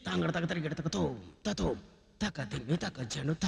తాంగడ తగ తరిగెడ తగతో తతో తక తిమ్మి తక జనుత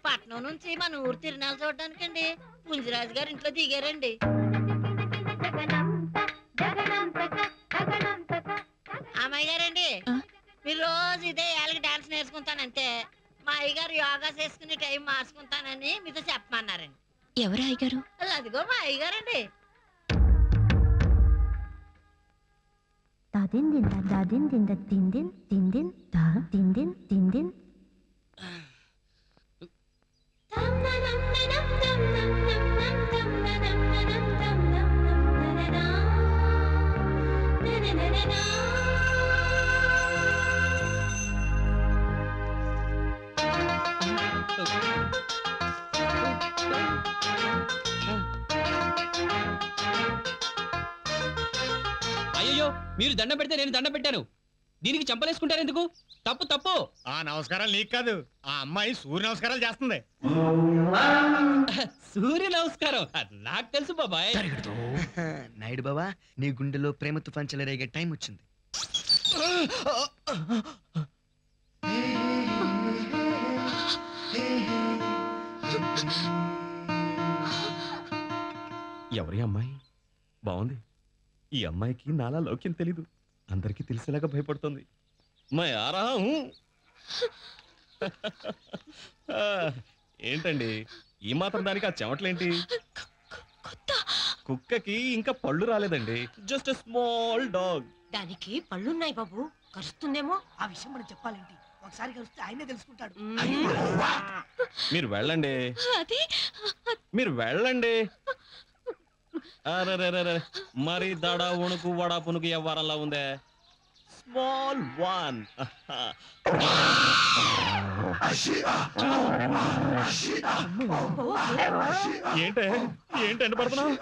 పట్నం నుంచి మన ఊరు తిరునాలు చూడడానికండి పుంజిరాజు గారు ఇంట్లో దిగారండి. అమ్మాయి గారండి, మీరు రోజు ఇదే ఏళ్ళకి డాన్స్ నేర్చుకుంటానంటే మా అయ్యగారు యోగా చేసుకునే టైం మార్చుకుంటానని మీతో చెప్పమన్నారండి. ఎవరు అయ్యగారు? అదిగో మా అయ్యగారండి. అయ్యో, మీరు దండం పెడితే నేను దండం పెట్టాను. దీనికి చంపలేసుకుంటారు ఎందుకు? తప్పు తప్పు. ఆ నమస్కారాలు నీకు కాదు, ఆ అమ్మాయి సూర్య నమస్కారాలు చేస్తుంది. సూర్య నమస్కారం నాకు తెలుసు బాబాయ్. నాయుడు బాబా, నీ గుండెలో ప్రేమ తుఫాన్ చెలరేగే టైం వచ్చింది. ఎవరి అమ్మాయి? బాగుంది. ఈ అమ్మాయికి నాలా లౌక్యం తెలీదు, అందరికీ తెలిసేలాగా భయపడుతుంది. మై ఆరాహు. ఏంటండి ఈ మాత్రం దానికి ఆ చెమటలేంటి? కుక్కకి ఇంకా పళ్ళు రాలేదండి, జస్ట్ స్మాల్ డాగ్. దానికి పళ్ళున్నాయి బాబు, కరుస్తుందేమో. ఆ విషయం మనం చెప్పాలేంటి? ఒకసారి కలిస్తే ఆయనే తెలుసుకుంటాడు. మీరు వెళ్ళండి, మీరు వెళ్ళండి. మరి దడ ఉణుకు వడ పునుకు ఎవ్వరల్లా ఉందే. Small one. ఏంటంటే పడుతున్నావు?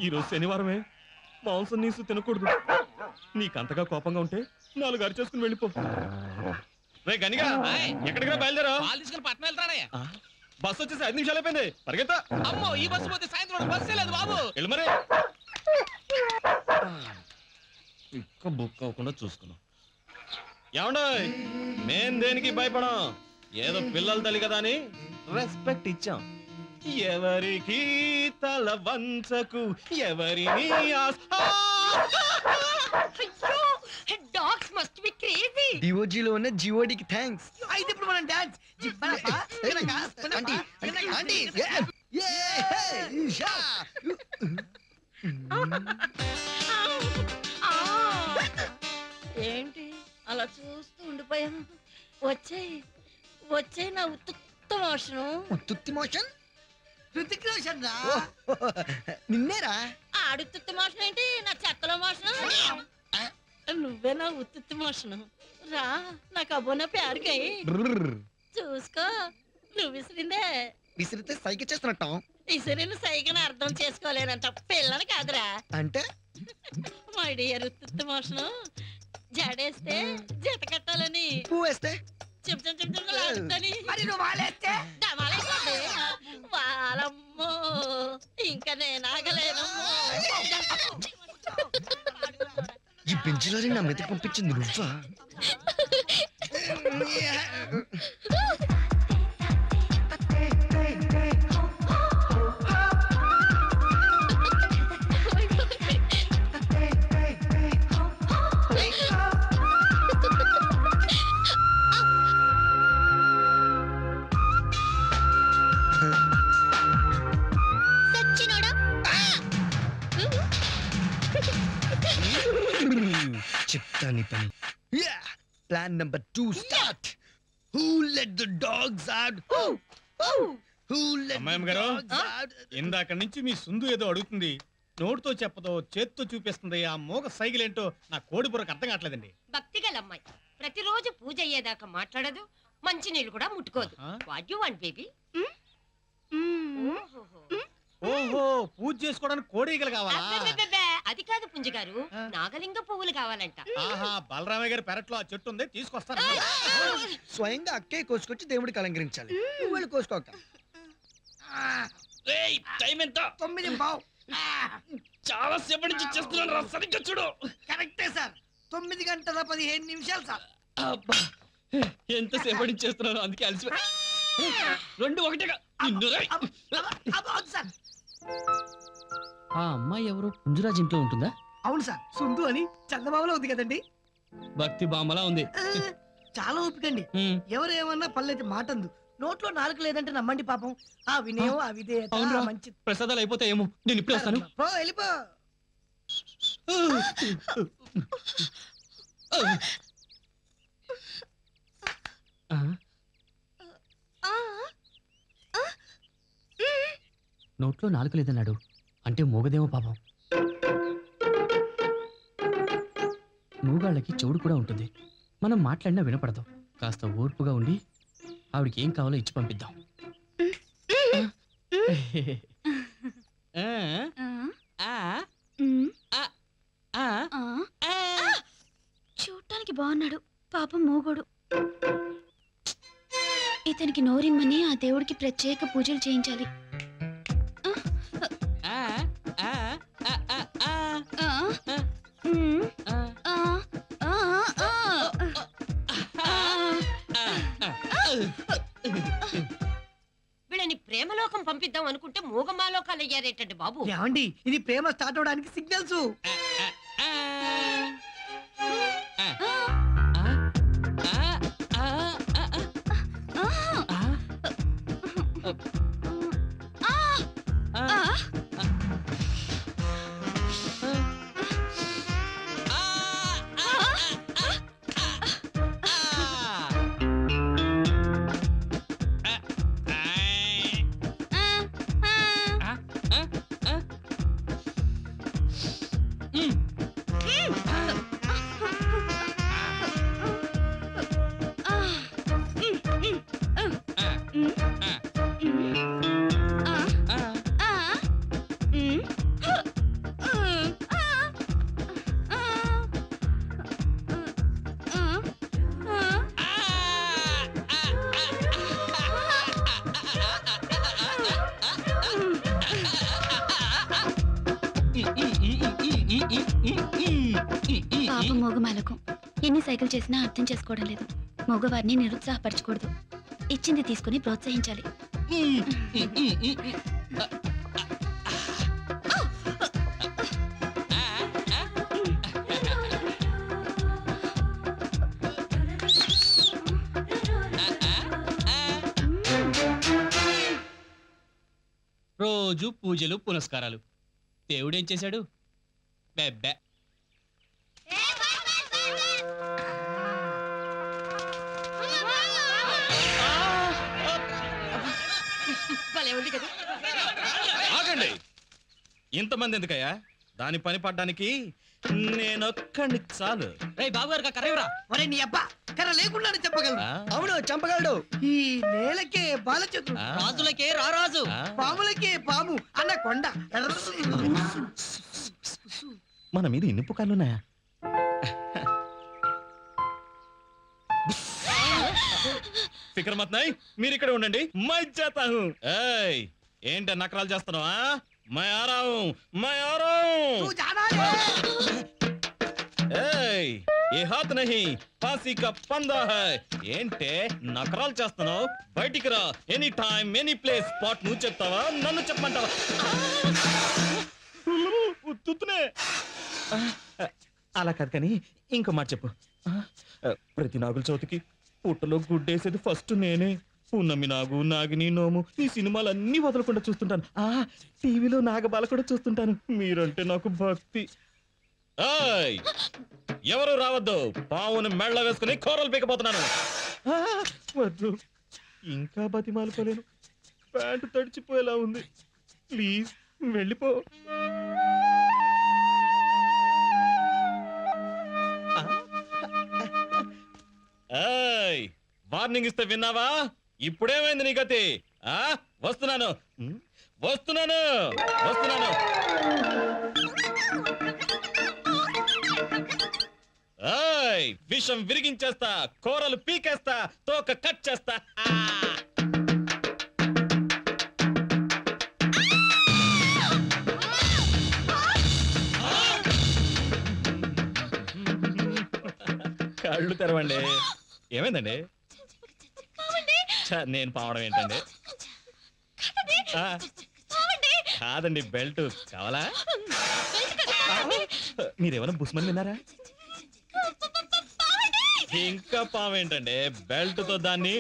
ఈరోజు శనివారమే, మాంసం నీసు తినకూడదు. నీకంతగా కోపంగా ఉంటే 4 అరిచేసుకుని వెళ్ళిపో. రే గనిగా, ఎక్కడికి బయలుదేరా? తీసుకుని పట్నం వెళ్తానయ్యా. బస్సు వచ్చేసి 5 నిమిషాలు అయిపోయింది, పరిగెత్తా. అమ్మో, ఈ బస్సు పోతే సాయంత్రం బస్సే లేదు బాబు. వెళ్ళు మరి. ఇక్క బుక్ అవ్వకుండా చూసుకున్నాం. ఏమండో, మేం దేనికి భయపడం, ఏదో పిల్లల తల్లి కదా అని రెస్పెక్ట్ ఇచ్చాం. ఎవరికి తల వంచకు, ఎవరిని డాగ్స్ మస్ట్ బి క్రేజీ. డిఓజీలో ఉన్న జిఓడికి థ్యాంక్స్. అయితే ఇప్పుడు మనం డాన్స్ ఏంటి అలా చూస్తూ ఉండిపోయాను? వచ్చేయి వచ్చేయి నా ఉత్తుత్త మోషను. ఉత్తుత్తి మోషన్? హృతిక్ రోషన్ రా. నిన్నేరా? ఆడుతుత్తి మోషన్ ఏంటి, నా చెత్తలో మోషను. నువ్వే నా ఉత్తుత్తి మోషను. రా నా కబోనా ప్యారుకై చూసుకో. నువ్వు విసిరిందే విసిరితే సైకి చేస్తున్నట్టాం. విసిరిన సైకిని అర్థం చేసుకోలేనంత పిల్లని కాదురా. అంటే మై డియర్ ఉత్తుత్తి మోషను, జడేస్తే జత కట్టాలని, పువ్వు వేస్తే చెప్తాను చెప్తాను మరి నువ్వు వాలేస్తే వాళ్ళమ్మో, ఇంకా నేను ఆగలేనమ్మో. ఈ పెంచులని నా మెదకు పంపించింది నువ్వా? చెప్తా నీ పని. Plan number 2 start. Who let the dogs out? Who let అమ్మాయమ్మ the గారు dogs out? ఇందాక నుంచి మీ సుందు ఏదో అడుగుతుంది, నోటితో చెప్పదో చేత్తో చూపిస్తుంది. ఆ మోగ సైకిల్ ఏంటో నా కోడి బుర్రకు అర్థం కావట్లేదండి. భక్తిగల అమ్మాయి ప్రతిరోజు పూజ అయ్యేదాకా మాట్లాడదు, మంచి నీళ్ళు కూడా ముట్టుకోదు. ఆ? What you want baby? ఓహో, పూజ చేసుకోవడానికి కోడిగలు కావాలా? అది కాదు పుంజ గారు, నాగలింగ పువ్వులు కావాలంట. ఆహా, బలరామయ్య గారి పెరట్లో ఆ చెట్టు ఉంది, తీసుకొస్తారా? స్వయంగా అక్కే కోసుకొచ్చి దేవుడికి అలంకరించాలి. నువ్వు వెళ్ళి కోసుకోక. టైం ఎంత? 9:15. చాలా సేపటి నుంచి చేస్తున్నాను రా, సరిగ్గా చూడు. కరెక్టే సార్, 9 గంటల 15 నిమిషాలు సార్. అబ్బా ఎంతసేపటి నుంచి చేస్తున్నాను, అందుకే అలసి 2-1గా సార్. ఆ అమ్మాయి ఎవరు? పుంజురాజ్ ఇంట్లో ఉంటుందా? అవును సార్, సుందు అని చందమామలో ఉంది కదండి. భక్తి బామ్మలా ఉంది. చాలా ఓపికండి. ఉమ్, ఎవరేమన్నా పల్లెటి మాటందు, నోట్లో నాలుక లేదంటే నమ్మండి పాపం. ఆ వినయం, ఆ విధేయత, అవునురా. ఆ మంచి. ప్రసాదాలు అయిపోతాయేమో, నేను ఇప్పుడే వస్తాను. పో, వెళ్ళిపో. ఆ, నోట్లో నాలుక లేదన్నాడు అంటే మూగదేమో పాపం. మూగాళ్ళకి చెవుడు కూడా ఉంటుంది, మనం మాట్లాడినా వినపడదు. కాస్త ఓర్పుగా ఉండి ఆవిడకి ఏం కావాలో ఇచ్చి పంపిద్దాం. చూడటానికి బాగున్నాడు, పాపం మూగోడు. ఇతనికి నోరిమ్మని ఆ దేవుడికి ప్రత్యేక పూజలు చేయించాలి. వీళ్ళని ప్రేమలోకం పంపిద్దాం అనుకుంటే మూగమాలోకాలు అయ్యారేటండి బాబు. ఏమండి, ఇది ప్రేమ స్టార్ట్ అవడానికి సిగ్నల్స్. పాపం మూగమాలకం ఎన్ని సైకిల్ చేసినా అర్థం చేసుకోవడం లేదు. మగవారిని నిరుత్సాహపరచకూడదు, ఇచ్చింది తీసుకుని ప్రోత్సహించాలి. రోజు పూజలు పునస్కారాలు. దేవుడేం చేశాడు? బెబ్బె. భలే ఉంది కదా. ఆగండి, ఇంతమంది ఎందుకయ్యా? దాని పని పడ్డానికి నేనొక్కడిని చాలు. రేయ్ బాబు గారు కర్రవరా. ఒరే నీ అబ్బా, కర్ర లేకుండా చెప్పగలరు. అవును, చంపగలడు. ఈ నేలకే బాలచతుడు, రాజులకే రారాజు, పాములకే పాము అన్న కొండ. మన మీద ఎన్ని పుకార్లున్నాయా? ఫికర్ మత్ నై, మీరు ఇక్కడ ఉండండి. మై చేతా హూ. ఏయ్, ఏంట నకరాలు చేస్తున్నావా? మై ఆ రहा हूं, मैं आ रहा हूं. तू जाना है. ఏయ్, ఏ హాత్ నహీ, ఫాసీ కా పందా హై. ఏంటే నకరాలు చేస్తున్నావు? బయటికి రా. Any time any place spot. నువ్వు చెప్తావా, నన్ను చెప్పమంటావా? ఉత్తునే అలా కాదు కానీ ఇంకో మాట చెప్పు. ప్రతి నాగుల చవితికి పుట్టలో గుడ్డేసేది ఫస్ట్ నేనే. పున్నమి నాగు, నాగిని నోము, ఈ సినిమాలన్నీ వదలకుండా చూస్తుంటాను. టీవీలో నాగబాల కూడా చూస్తుంటాను. మీరంటే నాకు భక్తి. ఏయ్, ఎవరు రావద్దు. పావును మెళ్ళ వేసుకుని కూరలు పీకపోతున్నాను. వద్దు, ఇంకా బతిమాలుకోలేను. ప్యాంటు తడిచిపోయేలా ఉంది. ప్లీజ్ వెళ్ళిపో. ఏయ్, వార్నింగ్ ఇస్తే విన్నావా? ఇప్పుడేమైంది నీ గతి? వస్తున్నాను వస్తున్నాను వస్తున్నాను. ఏయ్, విషం విరిగించేస్తా, కూరలు పీకేస్తా, తోక కట్ చేస్తా. కళ్ళు తెరవండి. ఏమైందండి? నేను పావడం ఏంటండి? కాదండి, బెల్ట్ కావాలా? మీరేమైనా బుస్మని విన్నారా? ఇంకా పావేంటండి, బెల్ట్ తో దాన్ని.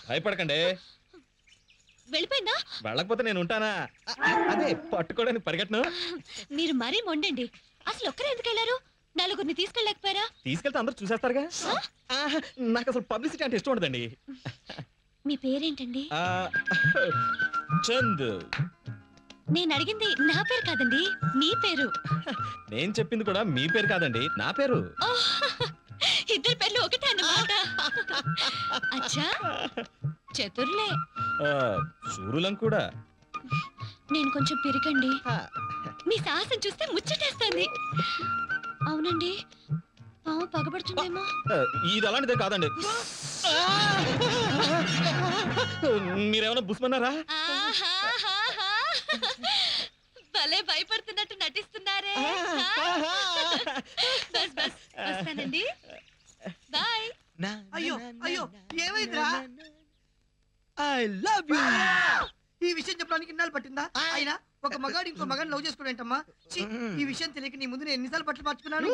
భయపడకండి. వెళ్ళిపోయిందా? వెళ్ళకపోతే నేను ఉంటానా? అదే పట్టుకోవడానికి పరిగెట్టను. మీరు మరీ మొండండి. అసలు ఒక్కరే ఎందుకు వెళ్ళారు? నలుగురిని తీసుకెళ్ళలేకపోయారా? తీసుకెళ్తే అందరూ చూసేస్తారుగా. నాకు అసలు పబ్లిసిటీ అంటే ఇష్టం ఉండదండి. మీ పేరేంటండి? చంద్. నేను అడిగింది నా పేరు కాదండి, మీ పేరు. నేను చెప్పింది కూడా మీ పేరు కాదండి, నా పేరు. ఇద్దరు పేర్లు ఒకటే అన్నమాట. అచ్చా, చతుర్లే. సూరులం కూడా. నేను కొంచెం పెరిగండి. మీ సాహసం చూస్తే ముచ్చటేస్తుంది. అవునండి, పాము పగబడుతుందేమో. ఇది అలాంటిదే కాదండి. మీరేమైనా బుస్మన్నారా? భలే భయపడుతున్నట్టు నటిస్తున్నారే. బస్ బస్ వస్తానండి. బాయ్. అయ్యో అయ్యో, ఏమైందిరా? I love you. ఈ విషయం చెప్పడానికి ఇన్నాళ్ళు పట్టిందా? అయినా ఒక మగాడు ఇంకో మగాడిని లవ్ చేసుకోడేంటమ్మా? ఈ విషయం తెలియక నీ ముందు నేను ఎన్నిసార్లు బట్టలు మార్చుకున్నాను.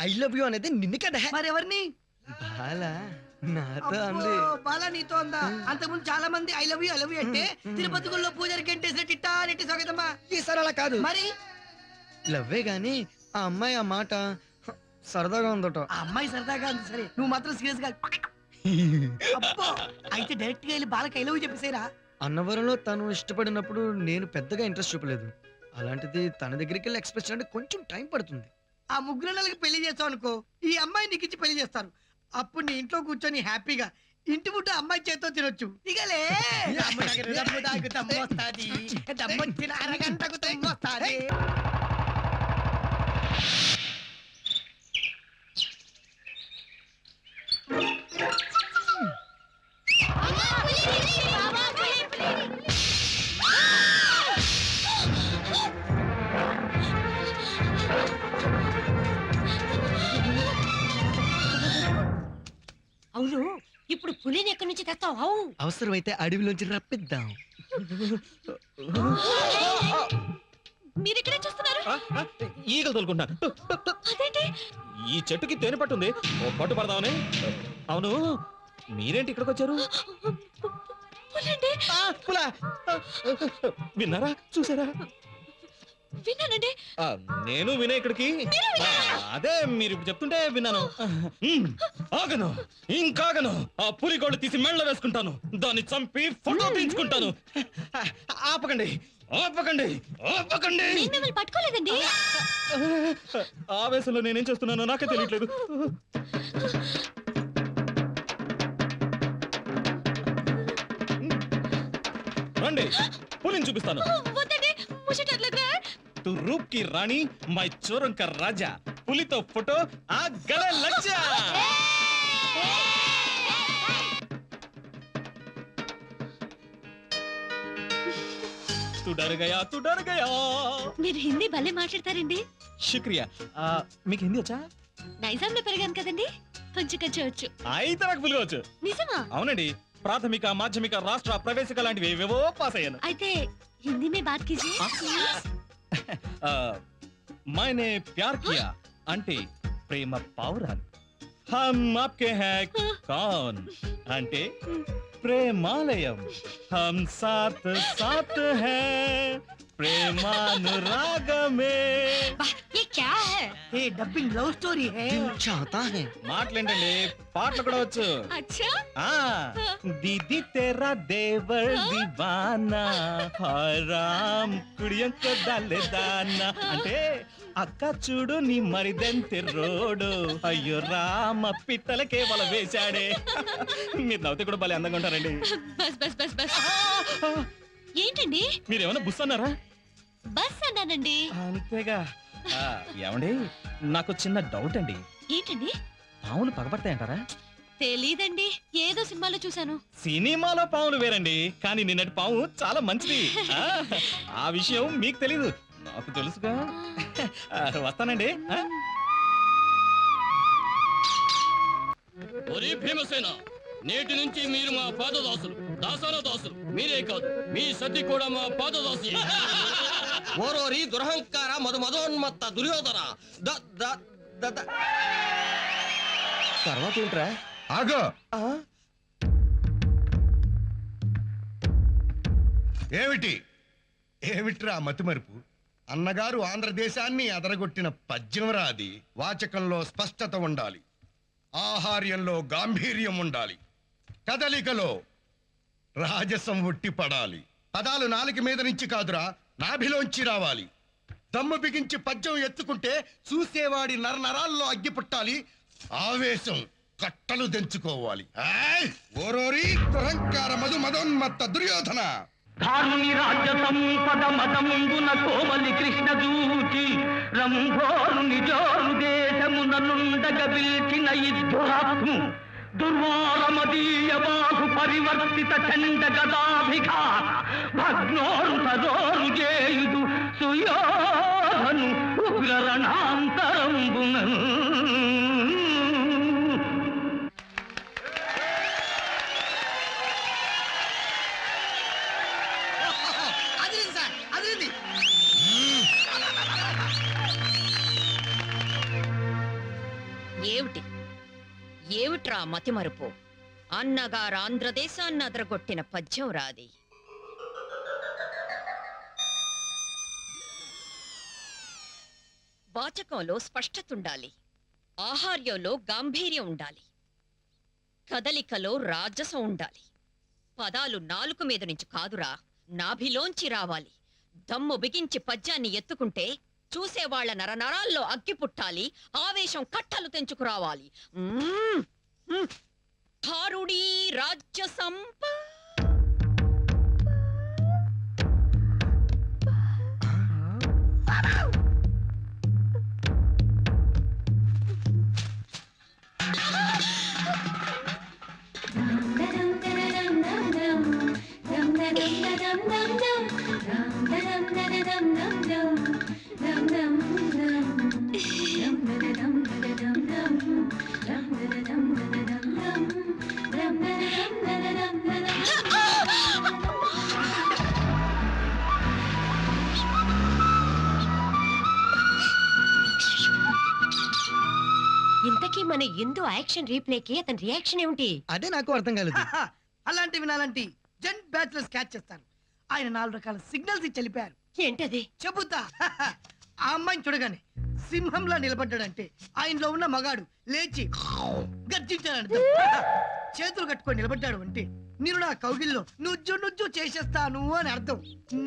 ఐ లవ్ యు అనేది నిన్ను కదా. మరెవరిని? బాలా నాతో అంది. బాలా నీతో అందా? అంతకుముందు చాలా మంది ఐ లవ్ యు అంటే తిరుపతి గుళ్ళో పూజారి గంటేసినట్టు ఇట్టా నెట్టి స్వాగతమ్మా. ఈసారి అలా కాదు. మరి లవ్వే గాని ఆ అమ్మాయి ఆ మాట సరదాగా ఉందట. ఆ అమ్మాయి సరదాగా ఉంది సరే, నువ్వు మాత్రం సీరియస్ గా. అబ్బో, అయితే డైరెక్ట్ గా వెళ్ళి బాలకి ఐ లవ్ యు చెప్పేసేరా. అన్నవరంలో తను ఇష్టపడినప్పుడు నేను పెద్దగా ఇంట్రెస్ట్ చూపలేదు. అలాంటిది తన దగ్గరికి వెళ్ళి ఎక్స్ప్రెస్ అంటే కొంచెం టైం పడుతుంది. ఆ ముగ్గురు నెలలకి పెళ్లి చేస్తావు అనుకో, ఈ అమ్మాయి నీకు ఇచ్చి పెళ్లి చేస్తారు. అప్పుడు నీ ఇంట్లో కూర్చొని హ్యాపీగా ఇంటి ముట్ట అమ్మాయి చేత్తో తినొచ్చు. ఇకలే దమ్మొచ్చిన అరగంటకు తమ్మొస్తాది. అవును, ఇప్పుడు పులిని ఎక్కడి నుంచి తెస్తావు? అవసరమైతే అడవిలోంచి రప్పిద్దాం. మీరెక్కడే చూస్తున్నారు? ఈగలు తోలుకుంటాను. అదేంటి? ఈ చెట్టుకి తేనె పట్టుంది, ఓ పట్టు పడదామని. అవును, మీరేంటి ఇక్కడికి వచ్చారు? పులండి. విన్నారా, చూసారా? విన్నానండి. నేను వినే ఇక్కడికి. అదే మీరు ఇప్పుడు చెప్తుంటే విన్నాను. ఆగను, ఇంకాగను. ఆ పులిగోళ్ళు తీసి మెళ్ళ వేసుకుంటాను, దాన్ని చంపి ఫోటో తీయించుకుంటాను. ఆపకండి, ఆపకండి, ఆపకండి. నేను మిమ్మల్ని పట్టుకోలేదండి. ఆవేశంలో నేనేం చేస్తున్నానో నాకే తెలియట్లేదు. రండి, పులిని చూపిస్తాను. వద్దండి, ముచ్చటట్లేదురా. तू रूप की रानी, मैं चोरों का राजा. पुली तो फोटो आ गले लग जा. तू डर गया, तू डर गया. మీరు హిందీ భలే మాట్లాడతారండి. शुक्रिया. మీకు హిందీ వచ్చా? నైజాంలో పెరిగాను కదండి, కొంచెం కొంచెం వచ్చు. అయితే నాకు పులిగా వచ్చు. నిజమా? అవునండి, ప్రాథమిక మాధ్యమిక రాష్ట్ర ప్రవేశిక లాంటివి ఏవేవో పాస్ అయ్యాను. అయితే హిందీ మే బాత్ కీజియే. मैंने प्यार किया అంటే ప్రేమ పావురాలు. हम आपके हैं कौन అంటే ప్రేమాలయం హమ్ సాత్ సాత్ హై ప్రేమానురాగమే. ये क्या है? ఏ డబ్బింగ్ లవ్ స్టోరీ హే. చాతా హై. మాటలేంటండి, పాటలు కూడా వచ్చు. अच्छा ఆ దీది తెరా దేవర్ దివానా హరామ్ కుడియంక దాలే దానా అంటే అక్క చూడు నీ మరిదెంతి రోడు అయ్యో రామ పిట్టల కేవల వేశాడే. మీరు నవ్వుతే కూడా భలే అందంగా ఉంటారండి. బస్ బస్ బస్ బస్ ఏంటండి? మీరేమన్నా బుస్ అన్నారా? బస్ అన్నానండి. అంతేగా. ఏమండి, నాకు చిన్న డౌట్ అండి. ఏంటండి? పావులు పగబడతాయంటారా? తెలీదండి, ఏదో సినిమాలో చూసాను. సినిమాలో పావులు వేరండి, కానీ నిన్నటి పాము చాలా మంచిది. ఆ విషయం మీకు తెలీదు, నాకు తెలుసుగా. వస్తానండి. ఒరే భీమసేన, నేటి నుంచి మీరు మా పాదదాసులు, దాసాన దాసులు. మీరే కాదు, మీ సతి కూడా మా పాదదాసి. ఓరోరి దురహంకార మధు మధోన్మత్త దుర్యోధన తర్వాత ఏంట్రా? ఆగో. ఏమిట్రా మతిమరుపు? అన్నగారు ఆంధ్రదేశాన్ని అదరగొట్టిన పద్యం రాది. వాచకంలో స్పష్టత ఉండాలి, ఆహార్యంలో గాంభీర్యం ఉండాలి, కదలికలో రాజసం ఉట్టి పడాలి. పదాలు నాలుక మీద నుంచి కాదురా, నాభిలోంచి రావాలి. దమ్ము బిగించి పద్యం ఎత్తుకుంటే చూసేవాడి నరనరాల్లో అగ్గి పుట్టాలి, ఆవేశం కట్టలు తెంచుకోవాలి. ఓరోరి దురహంకార మధు మదోన్మత్త దుర్యోధన. ధారుని రాజ్య సంపద మతంబున కోమలి కృష్ణ దూచి రంభోరు నిజోరు దేశమున నుండగ పిలిచిన ఇద్దురాత్ము దుర్వారమదీయ బాహు పరివర్తిత చండ గదాభిఘాత భగ్నోరు సదోరు చేయుదు సుయోధను ఉగ్ర రణాంతరంబున. అదిరింది సార్, అదిరింది. ఏమిటి ఏమిట్రా మతిమరుపు? అన్నగారు ఆంధ్రదేశాన్ని అదరగొట్టిన పద్యం రాది. వాచకంలో స్పష్టత ఉండాలి, ఆహార్యంలో గాంభీర్యం ఉండాలి, కదలికలో రాజసం ఉండాలి. పదాలు నాలుక మీద నుంచి కాదురా, నాభిలోంచి రావాలి. దమ్ము బిగించి పద్యాన్ని ఎత్తుకుంటే చూసేవాళ్ల నరనరాల్లో అగ్గి పుట్టాలి, ఆవేశం కట్టలు తెంచుకురావాలి. ధారుడీ రాజ్య సంప ఇంతకీ మన ఎందు యాక్షన్ రీప్లేకి అతని రియాక్షన్ ఏమిటి? అదే నాకు అర్థం కాలేదు. అలాంటి వినాలంటి జెంట్ బ్యాచులర్స్ క్యాచ్ చేస్తాను. ఆయన 4 రకాల సిగ్నల్స్ ఇచ్చి వెళ్ళిపోయారు. ఏంటది? చెబుతా. ఆ అమ్మాయిని చూడగానే సింహంలా నిలబడ్డాడంటే ఆయనలో ఉన్న మగాడు లేచి గర్జించాడు. చేతులు కట్టుకొని నిలబడ్డాడు అంటే నేను నా కౌగిల్లో నుజ్జు నుజ్జు చేసేస్తాను అని అర్థం.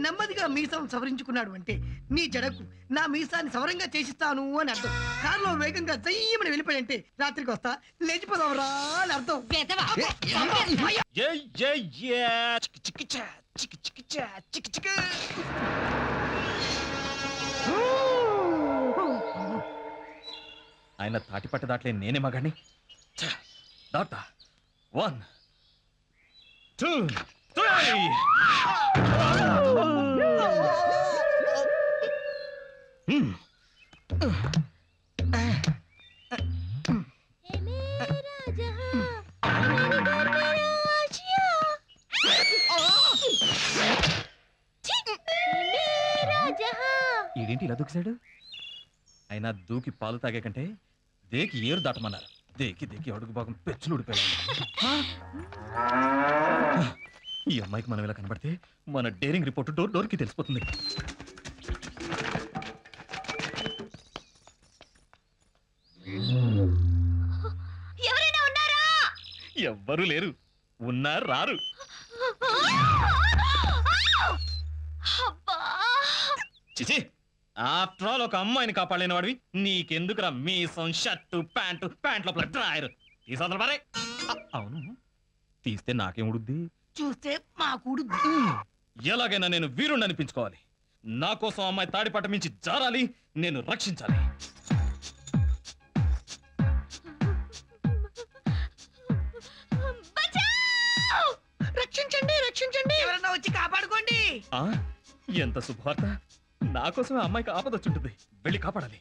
నెమ్మదిగా మీసం సవరించుకున్నాడు అంటే నీ జడకు నా మీసాన్ని సవరంగా చేసిస్తాను అని అర్థం. కారులో వేగంగా జయ్యమని వెళ్ళిపోయాడంటే రాత్రికి వస్తా లేచిపోదావురా అని అర్థం. ఆయన తాటిపట్ట దాట్లే నేనే మగాడిని. దాటా 1 2 3. ఈడేంటి ఇలా దూకిసాడు? అయినా దూకి పాలు తాగే కంటే దేకి ఏరు దాటమన్నారు. దేకి దేకి అడుగు భాగం పెచ్చులు ఉడిపోయాను. ఈ అమ్మాయికి మనం ఇలా కనబడితే మన డేరింగ్ రిపోర్ట్ డోర్ డోర్కి తెలిసిపోతుంది. ఎవరైనా ఉన్నారా? ఎవ్వరూ లేరు. ఉన్నారు రారు. చిచి, ఆఫ్టర్ ఆల్ ఒక అమ్మాయిని కాపాడలేని వాడివి నీకెందుకురా మీసం షర్టు ప్యాంట్ లోపల డ్రాయర్ తీసా మరే. అవును, తీస్తే నాకేం ఉడుద్ది? చూస్తే మా కూడు ఎలాగైనా నేను వీరుణ్ణి అనిపించుకోవాలి. నా కోసం అమ్మాయి తాడిపట్ట మించి జారాలి, నేను రక్షించాలి. రక్షించండి, రక్షించండి, ఎవరన్నా వచ్చి కాపాడుకోండి. ఎంత శుభవార్త! నా కోసమే అమ్మాయికి ఆపదొచ్చుంటుంది. వెళ్ళి కాపాడాలి.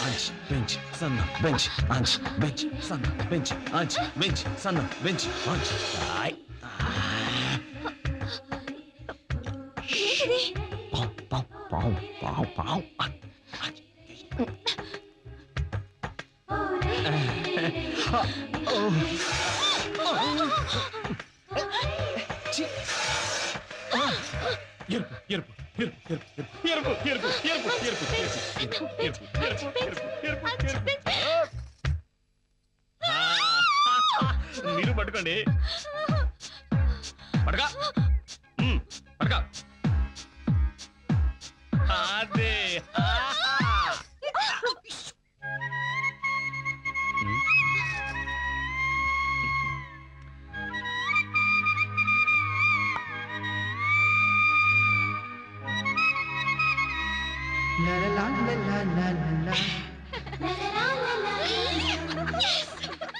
అంచ్ బెంచ్ సన్న బెంచ్ అంచ్ బెంచ్ సన్న బెంచ్ అంచ్ బెంచ్ సన్న బెంచ్ అంచ్. మీరు పట్టుకోండి. పడగా పడగా అదే. La la la la la la la.